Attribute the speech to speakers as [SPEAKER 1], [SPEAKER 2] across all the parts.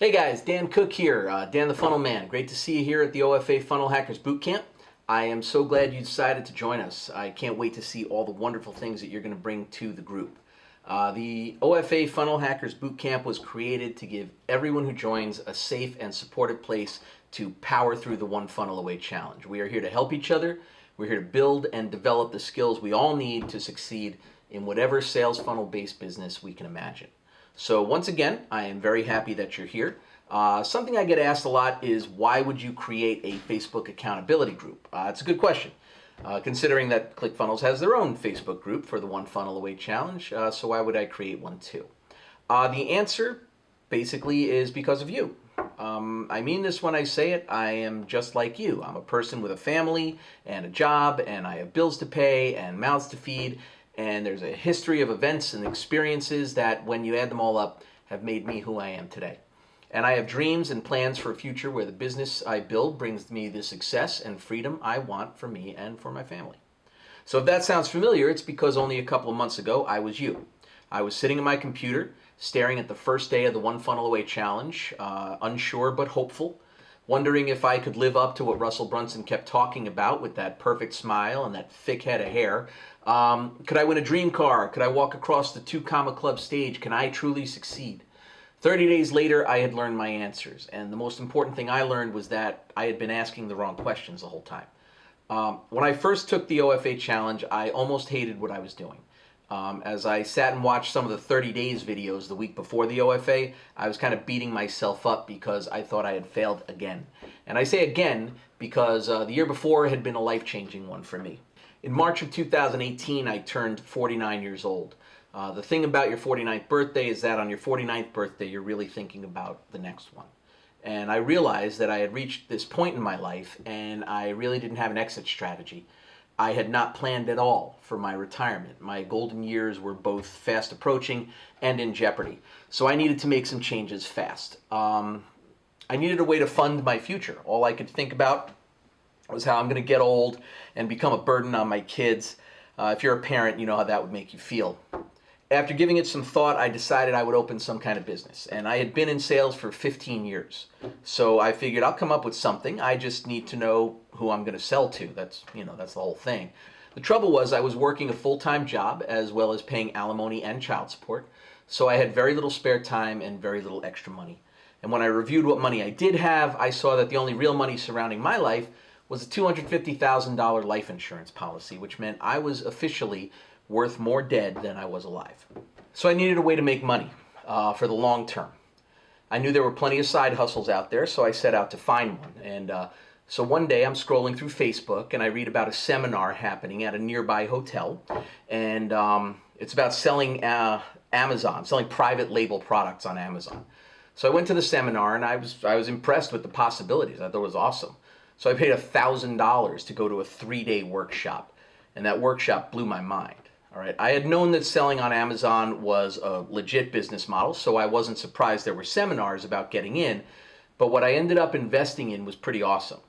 [SPEAKER 1] Hey guys, Dan Cook here, Dan the Funnel Man. Great to see you here at the OFA Funnel Hackers Bootcamp. I am so glad you decided to join us. I can't wait to see all the wonderful things that you're going to bring to the group. The OFA Funnel Hackers Bootcamp was created to give everyone who joins a safe and supportive place to power through the One Funnel Away Challenge. We are here to help each other. We're here to build and develop the skills we all need to succeed in whatever sales funnel-based business we can imagine. So once again, I am very happy that you're here. Something I get asked a lot is, why would you create a Facebook accountability group? It's a good question, considering that ClickFunnels has their own Facebook group for the One Funnel Away Challenge, so why would I create one too? The answer basically is because of you. I mean this when I say it. I am just like you. I'm a person with a family and a job, and I have bills to pay and mouths to feed. And there's a history of events and experiences that, when you add them all up, have made me who I am today. And I have dreams and plans for a future where the business I build brings me the success and freedom I want for me and for my family. So if that sounds familiar, it's because only a couple of months ago, I was you. I was sitting at my computer, staring at the first day of the One Funnel Away Challenge, unsure but hopeful, wondering if I could live up to what Russell Brunson kept talking about with that perfect smile and that thick head of hair. Could I win a dream car? Could I walk across the 2 Comma Club stage? Can I truly succeed? 30 days later, I had learned my answers. And the most important thing I learned was that I had been asking the wrong questions the whole time. When I first took the OFA challenge, I almost hated what I was doing. As I sat and watched some of the 30 days videos the week before the OFA, I was kind of beating myself up because I thought I had failed again. And I say again because the year before had been a life-changing one for me. In March of 2018, I turned 49 years old. The thing about your 49th birthday is that on your 49th birthday, you're really thinking about the next one. And I realized that I had reached this point in my life, and I really didn't have an exit strategy. I had not planned at all for my retirement. My golden years were both fast approaching and in jeopardy. So I needed to make some changes fast. I needed a way to fund my future. All I could think about was how I'm going to get old and become a burden on my kids. If you're a parent, you know how that would make you feel. After giving it some thought, I decided I would open some kind of business. And I had been in sales for 15 years. So I figured I'll come up with something. I just need to know who I'm going to sell to. That's the whole thing. The trouble was, I was working a full-time job as well as paying alimony and child support. So I had very little spare time and very little extra money. And when I reviewed what money I did have, I saw that the only real money surrounding my life was a $250,000 life insurance policy, which meant I was officially worth more dead than I was alive. So I needed a way to make money for the long term. I knew there were plenty of side hustles out there, so I set out to find one. And so one day I'm scrolling through Facebook, and I read about a seminar happening at a nearby hotel. And it's about selling selling private label products on Amazon. So I went to the seminar, and I was impressed with the possibilities. I thought it was awesome. So I paid $1,000 to go to a 3-day workshop, and that workshop blew my mind. All right, I had known that selling on Amazon was a legit business model, so I wasn't surprised there were seminars about getting in, but what I ended up investing in was pretty awesome.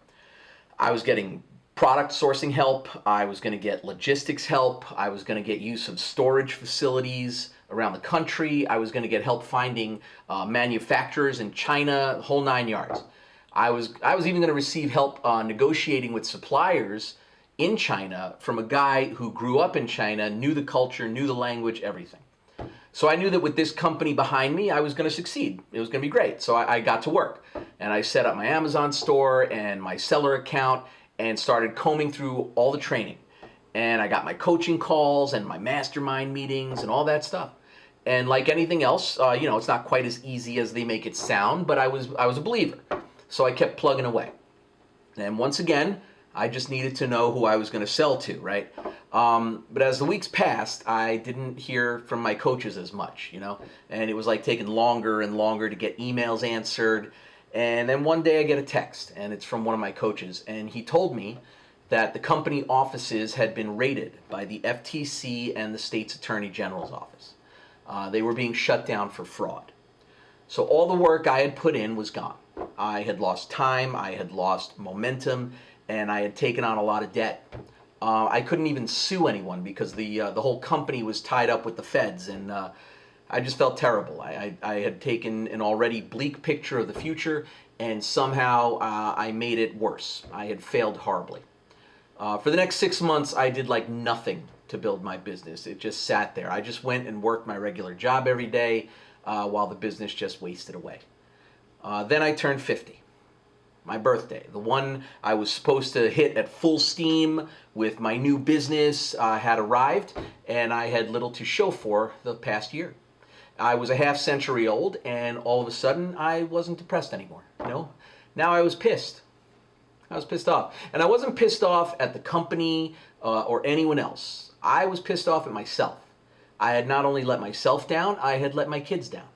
[SPEAKER 1] I was getting product sourcing help, I was going to get logistics help, I was going to get use of storage facilities around the country, I was going to get help finding manufacturers in China, the whole 9 yards. I was even going to receive help negotiating with suppliers in China from a guy who grew up in China, knew the culture, knew the language, everything. So I knew that with this company behind me, I was going to succeed. It was going to be great. So I got to work, and I set up my Amazon store and my seller account and started combing through all the training. And I got my coaching calls and my mastermind meetings and all that stuff. And like anything else, it's not quite as easy as they make it sound, but I was a believer. So I kept plugging away. And once again, I just needed to know who I was going to sell to, right? But as the weeks passed, I didn't hear from my coaches as much, and it was like taking longer and longer to get emails answered. And then one day I get a text, and it's from one of my coaches, and he told me that the company offices had been raided by the FTC and the state's Attorney General's office. They were being shut down for fraud. So all the work I had put in was gone. I had lost time, I had lost momentum, and I had taken on a lot of debt. I couldn't even sue anyone because the whole company was tied up with the feds, and I just felt terrible. I had taken an already bleak picture of the future, and somehow I made it worse. I had failed horribly. For the next 6 months, I did like nothing to build my business. It just sat there. I just went and worked my regular job every day while the business just wasted away. Then I turned 50. My birthday, the one I was supposed to hit at full steam with my new business, had arrived, and I had little to show for the past year. I was a half century old, and all of a sudden I wasn't depressed anymore. Now I was pissed. I was pissed off. And I wasn't pissed off at the company or anyone else. I was pissed off at myself. I had not only let myself down, I had let my kids down.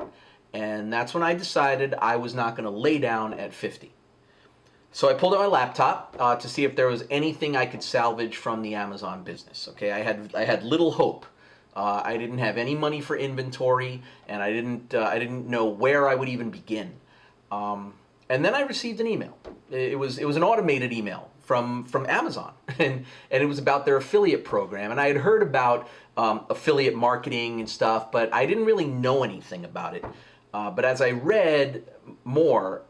[SPEAKER 1] And that's when I decided I was not going to lay down at 50. So I pulled out my laptop to see if there was anything I could salvage from the Amazon business. Okay, I had little hope. I didn't have any money for inventory, and I didn't know where I would even begin. And then I received an email. It was an automated email from Amazon, and it was about their affiliate program. And I had heard about affiliate marketing and stuff, but I didn't really know anything about it. But as I read more,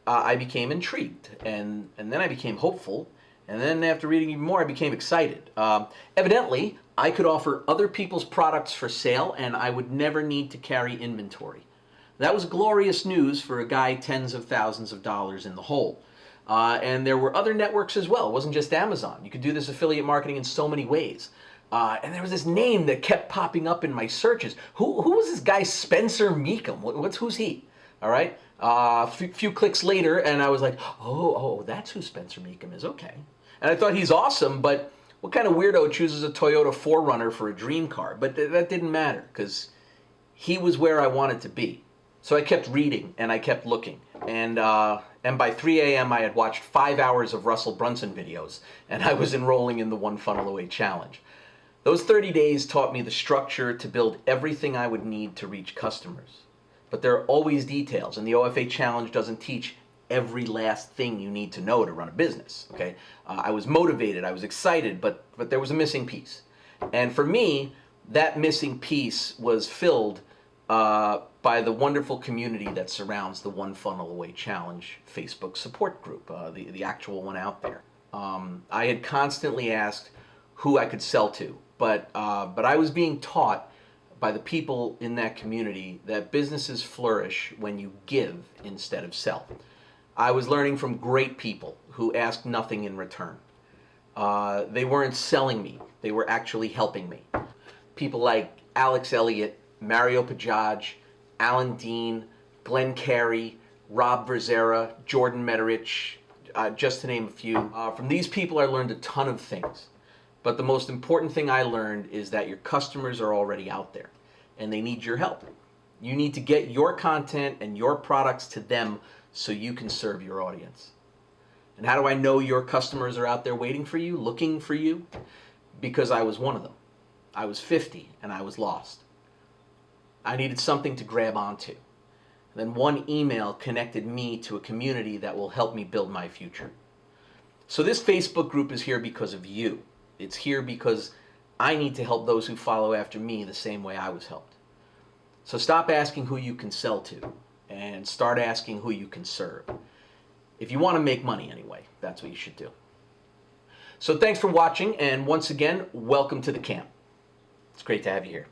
[SPEAKER 1] I became intrigued, and then I became hopeful, and then after reading even more, I became excited. Evidently, I could offer other people's products for sale, and I would never need to carry inventory. That was glorious news for a guy tens of thousands of dollars in the hole. And there were other networks as well. It wasn't just Amazon. You could do this affiliate marketing in so many ways. And there was this name that kept popping up in my searches. Who was this guy, Spencer Mecham? Who's he? All right. Few clicks later, and I was like, oh, that's who Spencer Mecham is. Okay. And I thought he's awesome, but what kind of weirdo chooses a Toyota 4Runner for a dream car? But that didn't matter, because he was where I wanted to be. So I kept reading, and I kept looking. And by 3 a.m., I had watched 5 hours of Russell Brunson videos, and I was enrolling in the One Funnel Away Challenge. Those 30 days taught me the structure to build everything I would need to reach customers. But there are always details, and the OFA Challenge doesn't teach every last thing you need to know to run a business. Okay, I was motivated, I was excited, but there was a missing piece. And for me, that missing piece was filled by the wonderful community that surrounds the One Funnel Away Challenge Facebook support group, the actual one out there. I had constantly asked who I could sell to, but I was being taught by the people in that community that businesses flourish when you give instead of sell. I was learning from great people who asked nothing in return. They weren't selling me, they were actually helping me. People like Alex Elliott, Mario Pajaj, Alan Dean, Glenn Carey, Rob Verzera, Jordan Mederich, just to name a few. From these people I learned a ton of things. But the most important thing I learned is that your customers are already out there, and they need your help. You need to get your content and your products to them so you can serve your audience. And how do I know your customers are out there waiting for you, looking for you? Because I was one of them. I was 50 and I was lost. I needed something to grab onto. Then one email connected me to a community that will help me build my future. So this Facebook group is here because of you. It's here because I need to help those who follow after me the same way I was helped. So stop asking who you can sell to and start asking who you can serve. If you want to make money anyway, that's what you should do. So thanks for watching, and once again, welcome to the camp. It's great to have you here.